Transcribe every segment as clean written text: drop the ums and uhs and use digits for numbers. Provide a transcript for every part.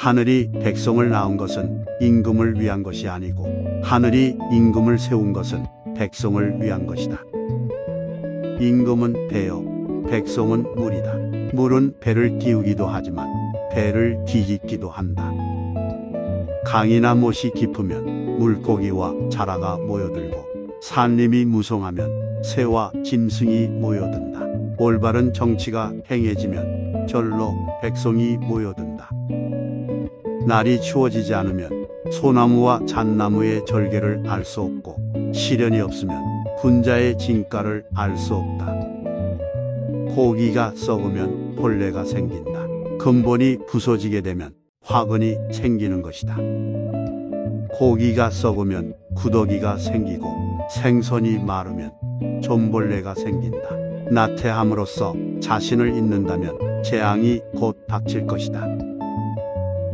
하늘이 백성을 낳은 것은 임금을 위한 것이 아니고 하늘이 임금을 세운 것은 백성을 위한 것이다. 임금은 배요, 백성은 물이다. 물은 배를 띄우기도 하지만 배를 뒤집기도 한다. 강이나 못이 깊으면 물고기와 자라가 모여들고 산림이 무성하면 새와 짐승이 모여든다. 올바른 정치가 행해지면 절로 백성이 모여든다. 날이 추워지지 않으면 소나무와 잣나무의 절개를 알 수 없고 시련이 없으면 군자의 진가를 알 수 없다. 고기가 썩으면 벌레가 생긴다. 근본이 부서지게 되면 화근이 생기는 것이다. 고기가 썩으면 구더기가 생기고 생선이 마르면 좀벌레가 생긴다. 나태함으로써 자신을 잊는다면 재앙이 곧 닥칠 것이다.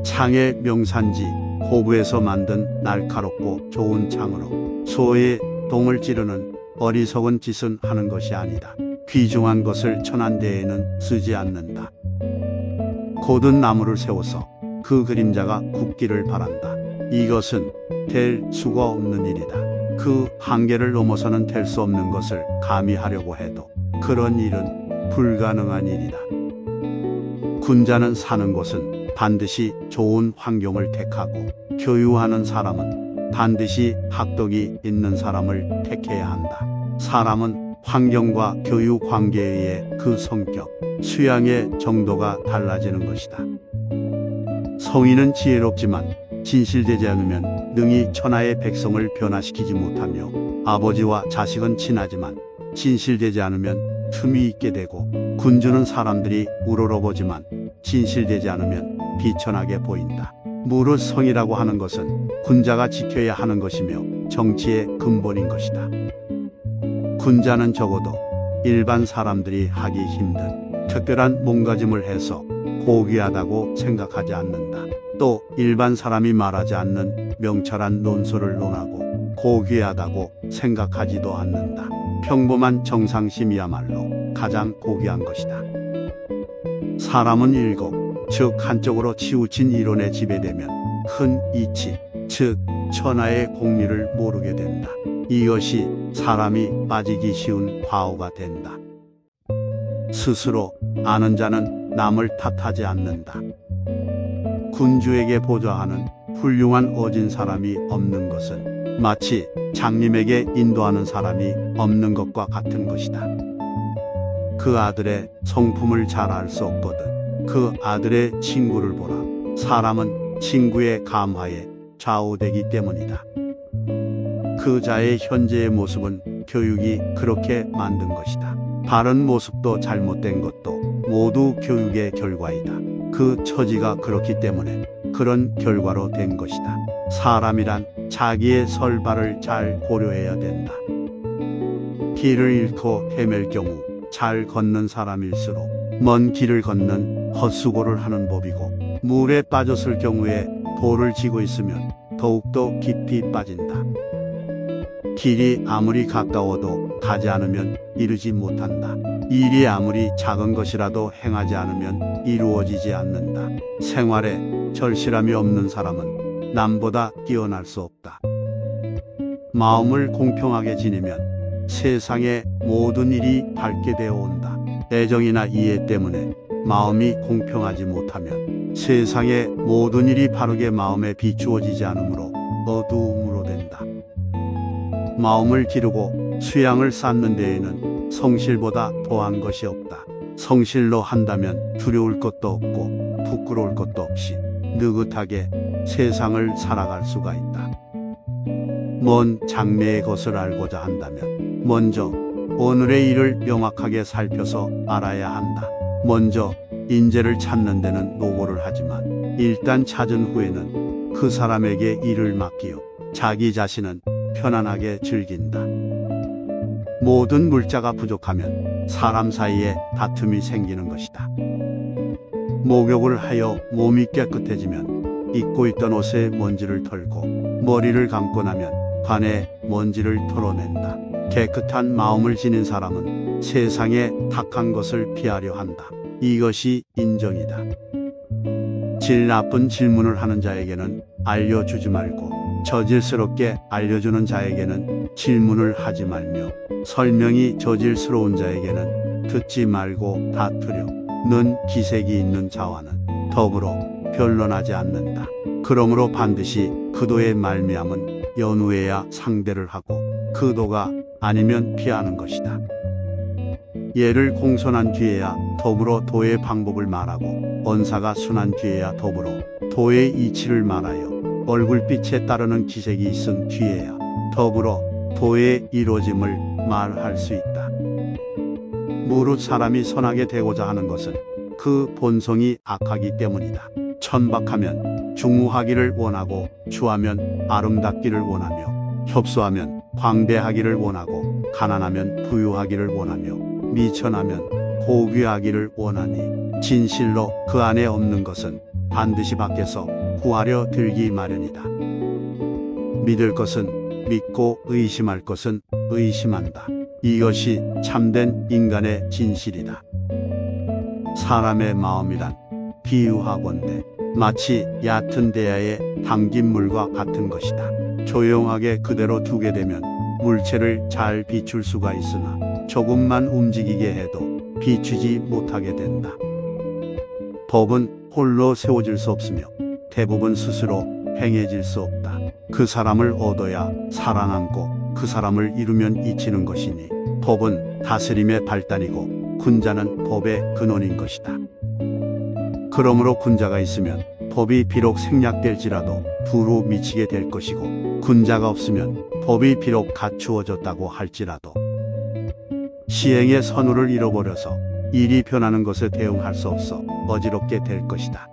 창의 명산지 호부에서 만든 날카롭고 좋은 창으로 소의 동을 찌르는 어리석은 짓은 하는 것이 아니다. 귀중한 것을 천한 데에는 쓰지 않는다. 곧은 나무를 세워서 그 그림자가 굳기를 바란다. 이것은 될 수가 없는 일이다. 그 한계를 넘어서는 될 수 없는 것을 감히 하려고 해도 그런 일은 불가능한 일이다. 군자는 사는 곳은 반드시 좋은 환경을 택하고 교유하는 사람은 반드시 학덕이 있는 사람을 택해야 한다. 사람은 환경과 교육 관계에 의해 그 성격, 수양의 정도가 달라지는 것이다. 성인은 지혜롭지만 진실되지 않으면 능히 천하의 백성을 변화시키지 못하며 아버지와 자식은 친하지만 진실되지 않으면 틈이 있게 되고 군주는 사람들이 우러러보지만 진실되지 않으면 비천하게 보인다. 무릇 성이라고 하는 것은 군자가 지켜야 하는 것이며 정치의 근본인 것이다. 군자는 적어도 일반 사람들이 하기 힘든 특별한 몸가짐을 해서 고귀하다고 생각하지 않는다. 또 일반 사람이 말하지 않는 명철한 논술을 논하고 고귀하다고 생각하지도 않는다. 평범한 정상심이야말로 가장 고귀한 것이다. 사람은 일곱, 즉 한쪽으로 치우친 이론에 지배되면 큰 이치, 즉 천하의 공리를 모르게 된다. 이것이 사람이 빠지기 쉬운 과오가 된다. 스스로 아는 자는 남을 탓하지 않는다. 군주에게 보좌하는 훌륭한 어진 사람이 없는 것은 마치 장님에게 인도하는 사람이 없는 것과 같은 것이다. 그 아들의 성품을 잘 알 수 없거든 그 아들의 친구를 보라. 사람은 친구의 감화에 좌우되기 때문이다. 그 자의 현재의 모습은 교육이 그렇게 만든 것이다. 바른 모습도 잘못된 것도 모두 교육의 결과이다. 그 처지가 그렇기 때문에 그런 결과로 된 것이다. 사람이란 자기의 설발을 잘 고려해야 된다. 길을 잃고 헤맬 경우 잘 걷는 사람일수록 먼 길을 걷는 헛수고를 하는 법이고 물에 빠졌을 경우에 돌을 쥐고 있으면 더욱더 깊이 빠진다. 길이 아무리 가까워도 가지 않으면 이르지 못한다. 일이 아무리 작은 것이라도 행하지 않으면 이루어지지 않는다. 생활에 절실함이 없는 사람은 남보다 뛰어날 수 없다. 마음을 공평하게 지니면 세상의 모든 일이 밝게 되어 온다. 애정이나 이해 때문에 마음이 공평하지 못하면 세상의 모든 일이 바르게 마음에 비추어지지 않으므로 어두움으로 된다. 마음을 기르고 수양을 쌓는 데에는 성실보다 더한 것이 없다. 성실로 한다면 두려울 것도 없고 부끄러울 것도 없이 느긋하게 세상을 살아갈 수가 있다. 먼 장래의 것을 알고자 한다면 먼저 오늘의 일을 명확하게 살펴서 알아야 한다. 먼저 인재를 찾는 데는 노고를 하지만 일단 찾은 후에는 그 사람에게 일을 맡기어 자기 자신은 편안하게 즐긴다. 모든 물자가 부족하면 사람 사이에 다툼이 생기는 것이다. 목욕을 하여 몸이 깨끗해지면 입고 있던 옷에 먼지를 털고 머리를 감고 나면 관에 먼지를 털어낸다. 깨끗한 마음을 지닌 사람은 세상에 탁한 것을 피하려 한다. 이것이 인정이다. 질 나쁜 질문을 하는 자에게는 알려주지 말고 저질스럽게 알려주는 자에게는 질문을 하지 말며 설명이 저질스러운 자에게는 듣지 말고 다투려 는 기색이 있는 자와는 더불어 변론하지 않는다. 그러므로 반드시 그도의 말미암은 연후해야 상대를 하고 그도가 아니면 피하는 것이다. 예를 공손한 뒤에야 더불어 도의 방법을 말하고 언사가 순한 뒤에야 더불어 도의 이치를 말하여 얼굴빛에 따르는 기색이 있은 뒤에야 더불어 도의 이루어짐을 말할 수 있다. 무릇 사람이 선하게 되고자 하는 것은 그 본성이 악하기 때문이다. 천박하면 중후하기를 원하고 추하면 아름답기를 원하며 협소하면 광대하기를 원하고 가난하면 부유하기를 원하며 미천하면 고귀하기를 원하니 진실로 그 안에 없는 것은 반드시 밖에서 구하려 들기 마련이다. 믿을 것은 믿고 의심할 것은 의심한다. 이것이 참된 인간의 진실이다. 사람의 마음이란 비유하건대 마치 얕은 대야에 담긴 물과 같은 것이다. 조용하게 그대로 두게 되면 물체를 잘 비출 수가 있으나 조금만 움직이게 해도 비추지 못하게 된다. 법은 홀로 세워질 수 없으며 대부분 스스로 행해질 수 없다. 그 사람을 얻어야 살아남고 그 사람을 잃으면 잊히는 것이니 법은 다스림의 발단이고 군자는 법의 근원인 것이다. 그러므로 군자가 있으면 법이 비록 생략될지라도 두루 미치게 될 것이고 군자가 없으면 법이 비록 갖추어졌다고 할지라도 시행의 선우를 잃어버려서 일이 변하는 것에 대응할 수 없어 어지럽게 될 것이다.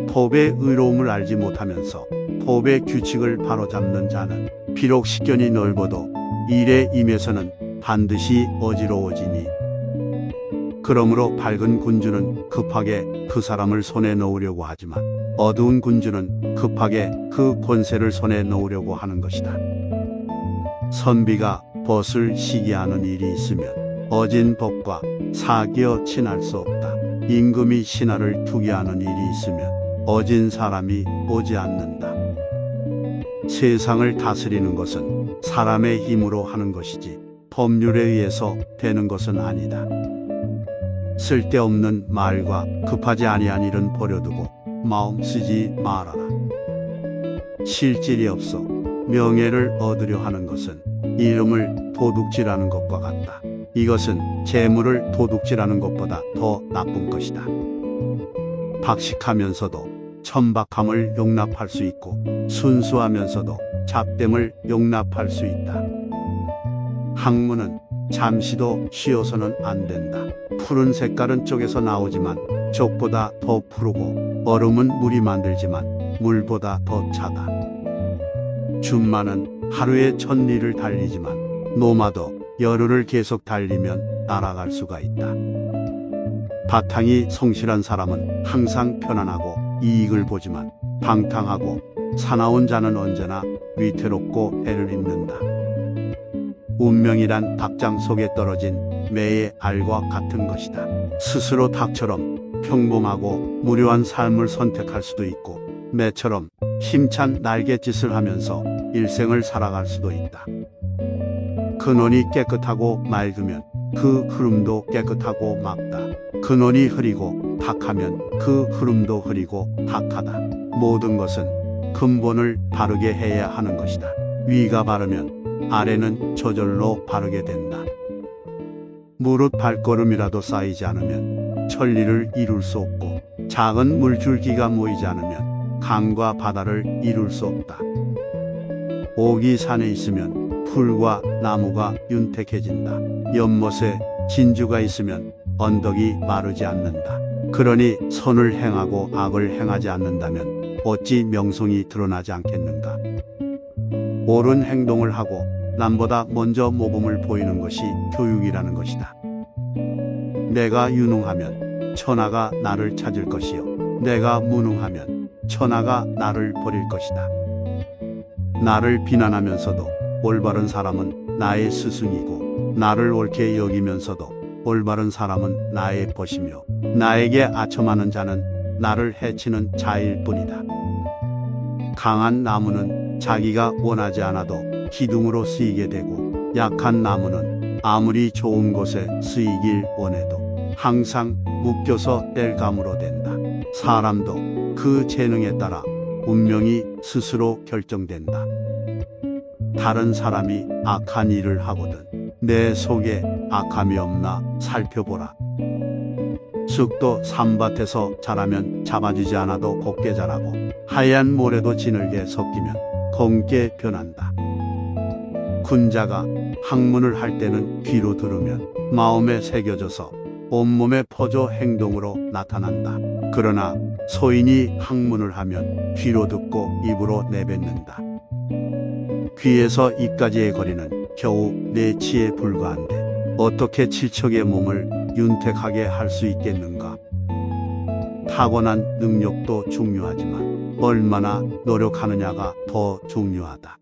법의 의로움을 알지 못하면서 법의 규칙을 바로잡는 자는 비록 식견이 넓어도 일에 임해서는 반드시 어지러워지니 그러므로 밝은 군주는 급하게 그 사람을 손에 넣으려고 하지만 어두운 군주는 급하게 그 권세를 손에 넣으려고 하는 것이다. 선비가 벗을 시기하는 일이 있으면 어진 법과 사기어 친할 수 없다. 임금이 신하를 투기하는 일이 있으면 어진 사람이 오지 않는다. 세상을 다스리는 것은 사람의 힘으로 하는 것이지 법률에 의해서 되는 것은 아니다. 쓸데없는 말과 급하지 아니한 일은 버려두고 마음 쓰지 말아라. 실질이 없어 명예를 얻으려 하는 것은 이름을 도둑질하는 것과 같다. 이것은 재물을 도둑질하는 것보다 더 나쁜 것이다. 박식하면서도 천박함을 용납할 수 있고 순수하면서도 잡됨을 용납할 수 있다. 학문은 잠시도 쉬어서는 안 된다. 푸른 색깔은 쪽에서 나오지만 쪽보다 더 푸르고 얼음은 물이 만들지만 물보다 더 차다. 준마는 하루에 1000리를 달리지만 노마도 열흘을 계속 달리면 날아갈 수가 있다. 바탕이 성실한 사람은 항상 편안하고 이익을 보지만 방탕하고 사나운 자는 언제나 위태롭고 애를 입는다. 운명이란 닭장 속에 떨어진 매의 알과 같은 것이다. 스스로 닭처럼 평범하고 무료한 삶을 선택할 수도 있고 매처럼 힘찬 날갯짓을 하면서 일생을 살아갈 수도 있다. 근원이 깨끗하고 맑으면 그 흐름도 깨끗하고 맑다. 근원이 흐리고 탁하면 그 흐름도 흐리고 탁하다. 모든 것은 근본을 바르게 해야 하는 것이다. 위가 바르면 아래는 저절로 바르게 된다. 무릇 발걸음이라도 쌓이지 않으면 천리를 이룰 수 없고 작은 물줄기가 모이지 않으면 강과 바다를 이룰 수 없다. 옥이 산에 있으면 풀과 나무가 윤택해진다. 연못에 진주가 있으면 언덕이 마르지 않는다. 그러니 선을 행하고 악을 행하지 않는다면 어찌 명성이 드러나지 않겠는가. 옳은 행동을 하고 남보다 먼저 모범을 보이는 것이 교육이라는 것이다. 내가 유능하면 천하가 나를 찾을 것이요 내가 무능하면 천하가 나를 버릴 것이다. 나를 비난하면서도 올바른 사람은 나의 스승이고 나를 옳게 여기면서도 올바른 사람은 나의 벗이며 나에게 아첨하는 자는 나를 해치는 자일 뿐이다. 강한 나무는 자기가 원하지 않아도 기둥으로 쓰이게 되고, 약한 나무는 아무리 좋은 곳에 쓰이길 원해도 항상 묶여서 뗄감으로 된다. 사람도 그 재능에 따라 운명이 스스로 결정된다. 다른 사람이 악한 일을 하거든 내 속에 악함이 없나 살펴보라. 쑥도 산밭에서 자라면 잡아지지 않아도 곱게 자라고, 하얀 모래도 진흙에 섞이면 검게 변한다. 군자가 학문을 할 때는 귀로 들으면 마음에 새겨져서 온몸에 퍼져 행동으로 나타난다. 그러나 소인이 학문을 하면 귀로 듣고 입으로 내뱉는다. 귀에서 입까지의 거리는 겨우 4치에 불과한데 어떻게 7척의 몸을 윤택하게 할 수 있겠는가? 타고난 능력도 중요하지만 얼마나 노력하느냐가 더 중요하다.